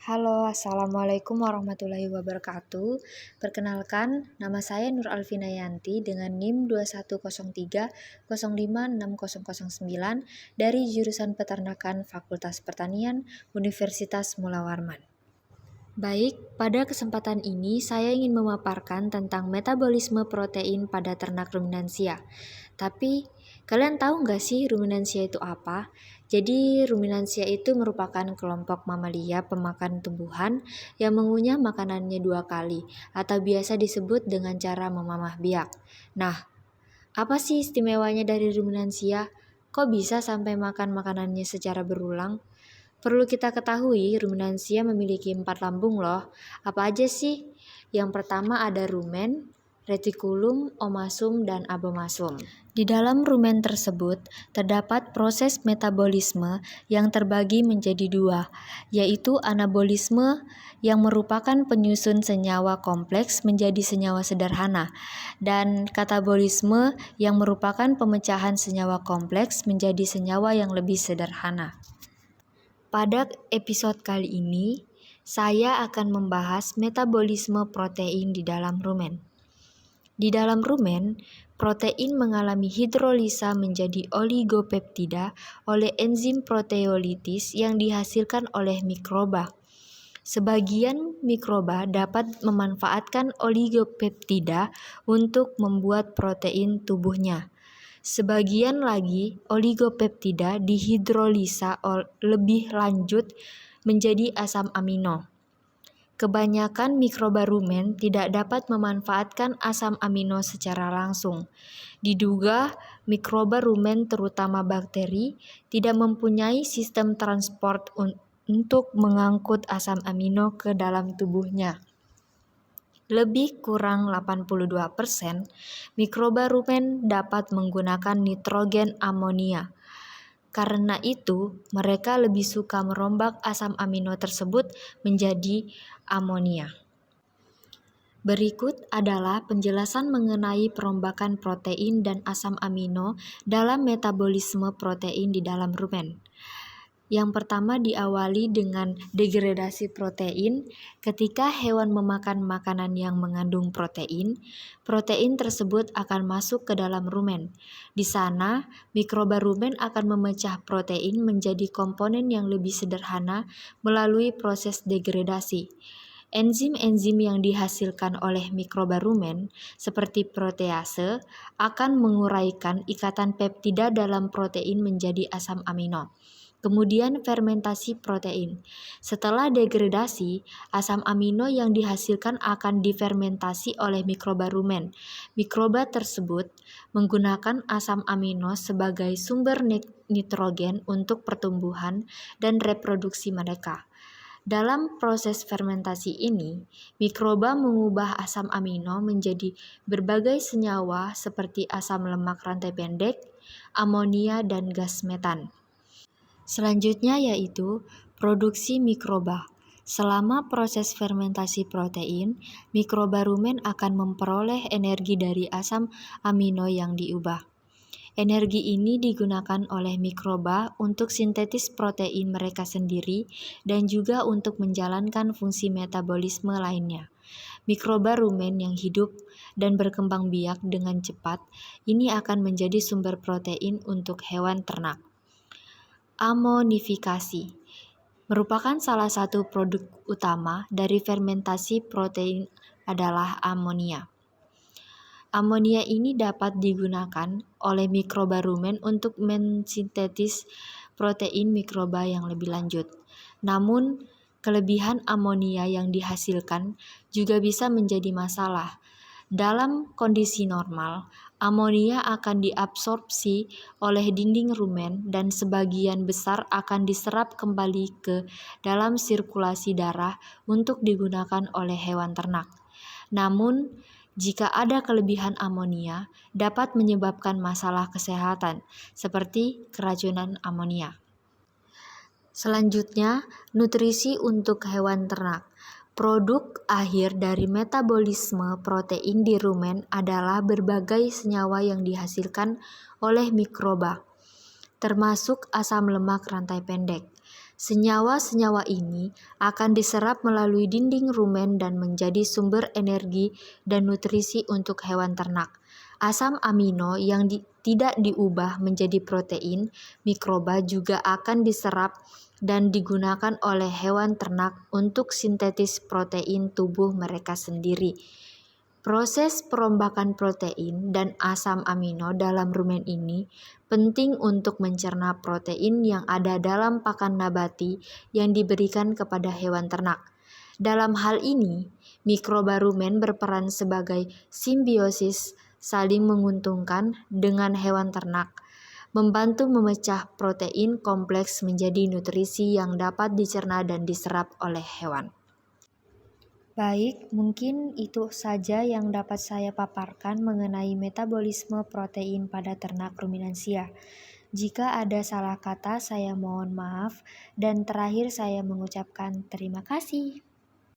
Halo, Assalamualaikum warahmatullahi wabarakatuh. Perkenalkan, nama saya Nur Alvinayanti dengan NIM 2103056009 dari jurusan Peternakan Fakultas Pertanian Universitas Mula Warman. Baik, pada kesempatan ini saya ingin memaparkan tentang metabolisme protein pada ternak ruminansia. Tapi, kalian tahu nggak sih ruminansia itu apa? Jadi, ruminansia itu merupakan kelompok mamalia pemakan tumbuhan yang mengunyah makanannya 2 kali, atau biasa disebut dengan cara memamah biak. Nah, apa sih istimewanya dari ruminansia? Kok bisa sampai makan makanannya secara berulang? Perlu kita ketahui, ruminansia memiliki 4 lambung loh. Apa aja sih? Yang pertama ada rumen, retikulum, omasum, dan abomasum. Di dalam rumen tersebut, terdapat proses metabolisme yang terbagi menjadi 2, yaitu anabolisme yang merupakan penyusun senyawa kompleks menjadi senyawa sederhana, dan katabolisme yang merupakan pemecahan senyawa kompleks menjadi senyawa yang lebih sederhana. Pada episode kali ini, saya akan membahas metabolisme protein di dalam rumen. Di dalam rumen, protein mengalami hidrolisa menjadi oligopeptida oleh enzim proteolitis yang dihasilkan oleh mikroba. Sebagian mikroba dapat memanfaatkan oligopeptida untuk membuat protein tubuhnya. Sebagian lagi oligopeptida dihidrolisa lebih lanjut menjadi asam amino. Kebanyakan mikroba rumen tidak dapat memanfaatkan asam amino secara langsung. Diduga mikroba rumen terutama bakteri tidak mempunyai sistem transport untuk mengangkut asam amino ke dalam tubuhnya. Lebih kurang 82% mikroba rumen dapat menggunakan nitrogen amonia. Karena itu, mereka lebih suka merombak asam amino tersebut menjadi amonia. Berikut adalah penjelasan mengenai perombakan protein dan asam amino dalam metabolisme protein di dalam rumen. Yang pertama diawali dengan degradasi protein. Ketika hewan memakan makanan yang mengandung protein, protein tersebut akan masuk ke dalam rumen. Di sana, mikroba rumen akan memecah protein menjadi komponen yang lebih sederhana melalui proses degradasi. Enzim-enzim yang dihasilkan oleh mikroba rumen, seperti protease, akan menguraikan ikatan peptida dalam protein menjadi asam amino. Kemudian fermentasi protein. Setelah degradasi, asam amino yang dihasilkan akan difermentasi oleh mikroba rumen. Mikroba tersebut menggunakan asam amino sebagai sumber nitrogen untuk pertumbuhan dan reproduksi mereka. Dalam proses fermentasi ini, mikroba mengubah asam amino menjadi berbagai senyawa seperti asam lemak rantai pendek, amonia, dan gas metan. Selanjutnya yaitu produksi mikroba. Selama proses fermentasi protein, mikroba rumen akan memperoleh energi dari asam amino yang diubah. Energi ini digunakan oleh mikroba untuk sintetis protein mereka sendiri dan juga untuk menjalankan fungsi metabolisme lainnya. Mikroba rumen yang hidup dan berkembang biak dengan cepat ini akan menjadi sumber protein untuk hewan ternak. Amonifikasi merupakan salah satu produk utama dari fermentasi protein adalah amonia. Amonia ini dapat digunakan oleh mikroba rumen untuk mensintetis protein mikroba yang lebih lanjut. Namun, kelebihan amonia yang dihasilkan juga bisa menjadi masalah. Dalam kondisi normal, amonia akan diabsorpsi oleh dinding rumen dan sebagian besar akan diserap kembali ke dalam sirkulasi darah untuk digunakan oleh hewan ternak. Namun, jika ada kelebihan amonia, dapat menyebabkan masalah kesehatan seperti keracunan amonia. Selanjutnya, nutrisi untuk hewan ternak. Produk akhir dari metabolisme protein di rumen adalah berbagai senyawa yang dihasilkan oleh mikroba, termasuk asam lemak rantai pendek. Senyawa-senyawa ini akan diserap melalui dinding rumen dan menjadi sumber energi dan nutrisi untuk hewan ternak. Asam amino yang tidak diubah menjadi protein, mikroba juga akan diserap dan digunakan oleh hewan ternak untuk sintetis protein tubuh mereka sendiri. Proses perombakan protein dan asam amino dalam rumen ini penting untuk mencerna protein yang ada dalam pakan nabati yang diberikan kepada hewan ternak. Dalam hal ini, mikroba rumen berperan sebagai simbiosis saling menguntungkan dengan hewan ternak, membantu memecah protein kompleks menjadi nutrisi yang dapat dicerna dan diserap oleh hewan. Baik, mungkin itu saja yang dapat saya paparkan mengenai metabolisme protein pada ternak ruminansia. Jika ada salah kata, saya mohon maaf, dan terakhir saya mengucapkan terima kasih.